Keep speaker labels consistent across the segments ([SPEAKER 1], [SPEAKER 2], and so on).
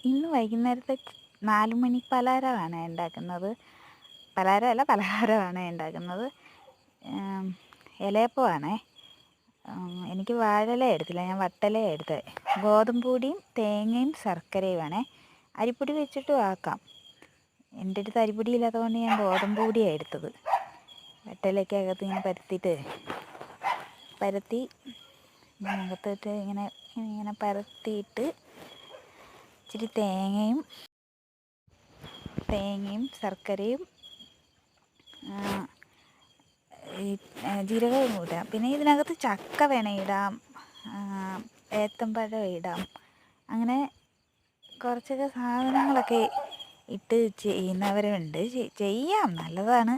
[SPEAKER 1] ഇന്ന് വൈകുന്നേരത്തെ 4 മണി പലഹാരമാണ് ഉണ്ടാക്കുന്നത്. പലഹാരമല്ല, പലഹാരമാണ് ഉണ്ടാക്കുന്നത്. ഇലയപ്പമാണേ. എനിക്ക് വാഴയില എടുത്തില്ല, ഞാൻ വട്ടയില എടുത്തത്. ഗോതമ്പ് പൊടിയും തേങ്ങയും ശർക്കരയുമാണേ. അരിപ്പൊടി വെച്ചിട്ടും ആക്കാം. എൻ്റെ അടുത്ത് അരിപ്പൊടി ഇല്ലാത്തതുകൊണ്ട് ഞാൻ ഗോതമ്പ് പൊടിയാണ് എടുത്തത്. വട്ടയിലക്കകത്ത് ഇങ്ങനെ പരത്തി അകത്തിട്ട് ഇങ്ങനെ പരത്തിയിട്ട് ഇച്ചിരി തേങ്ങയും ശർക്കരയും ജീരകവും ഇടാം. പിന്നെ ഇതിനകത്ത് ചക്ക വേണേൽ ഇടാം, ഏത്തമ്പഴം ഇടാം. അങ്ങനെ കുറച്ചൊക്കെ സാധനങ്ങളൊക്കെ ഇട്ട് ചെയ്യുന്നവരുണ്ട്. ചെയ്യാം, നല്ലതാണ്.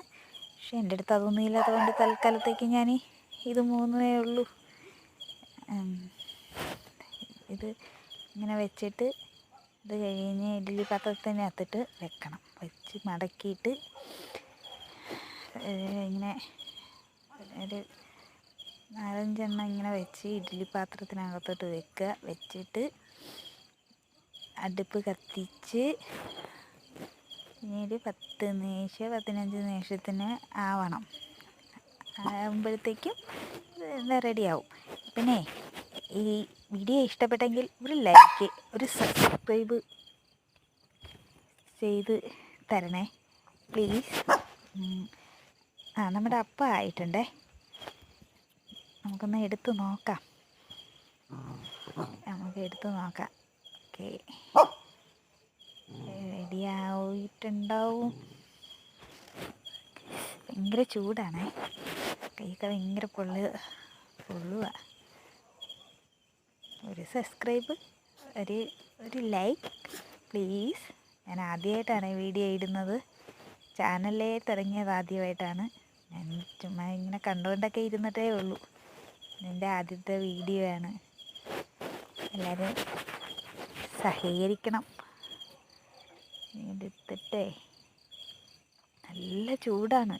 [SPEAKER 1] പക്ഷെ എൻ്റെ അടുത്ത് അതൊന്നും ഇല്ലാത്തതുകൊണ്ട് തൽക്കാലത്തേക്ക് ഞാൻ ഇത് മൂന്നേ ഉള്ളൂ. ഇത് ഇങ്ങനെ വെച്ചിട്ട് ഇത് കഴിഞ്ഞ് ഇഡ്ഡലി പാത്രത്തിനകത്തിട്ട് വെക്കണം. വെച്ച് മടക്കിയിട്ട് ഇങ്ങനെ ഒരു 4-5 എണ്ണം ഇങ്ങനെ വെച്ച് ഇഡ്ഡലി പാത്രത്തിനകത്തോട്ട് വെക്കുക. വെച്ചിട്ട് അടുപ്പ് കത്തിച്ച് പിന്നീട് 15 നിമിഷത്തിന് ആവണം. ആകുമ്പോഴത്തേക്കും ഇത് റെഡിയാവും. പിന്നെ ഈ വീഡിയോ ഇഷ്ടപ്പെട്ടെങ്കിൽ ഒരു ലൈക്ക്, ഒരു സബ്സ്ക്രൈബ് ചെയ്ത് തരണേ പ്ലീസ്. നമ്മുടെ അപ്പം ആയിട്ടുണ്ടേ. നമുക്കൊന്ന് എടുത്ത് നോക്കാം. ഓക്കെ, റെഡിയായിട്ടുണ്ടാവും. ഭയങ്കര ചൂടാണേ, കൈയൊക്കെ ഭയങ്കര പൊള്ളുക. ഒരു സബ്സ്ക്രൈബ്, ഒരു ലൈക്ക് പ്ലീസ്. ഞാൻ ആദ്യമായിട്ടാണ് വീഡിയോ ഇടുന്നത്. ചാനലിലേ തുടങ്ങിയത് ആദ്യമായിട്ടാണ്. ഞാൻ ചുമ്മാ ഇങ്ങനെ കണ്ടുകൊണ്ടൊക്കെ ഇരുന്നിട്ടേ ഉള്ളൂ. എൻ്റെ ആദ്യത്തെ വീഡിയോ ആണ്. എല്ലാവരും സഹകരിക്കണം. എടുത്തിട്ടേ നല്ല ചൂടാണ്.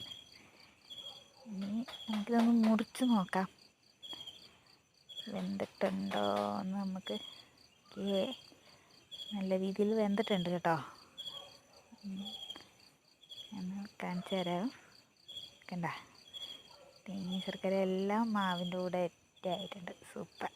[SPEAKER 1] ഇനി നമുക്കിതൊന്ന് മുറിച്ച് നോക്കാം, വെന്തിട്ടുണ്ടോ എന്ന്. നമുക്ക് നല്ല രീതിയിൽ വെന്തിട്ടുണ്ട് കേട്ടോ. ഞാൻ കാണിച്ചു തരാം. കണ്ട, തേങ്ങ ശർക്കര എല്ലാം മാവിൻ്റെ കൂടെ ആയിട്ടുണ്ട്. സൂപ്പർ.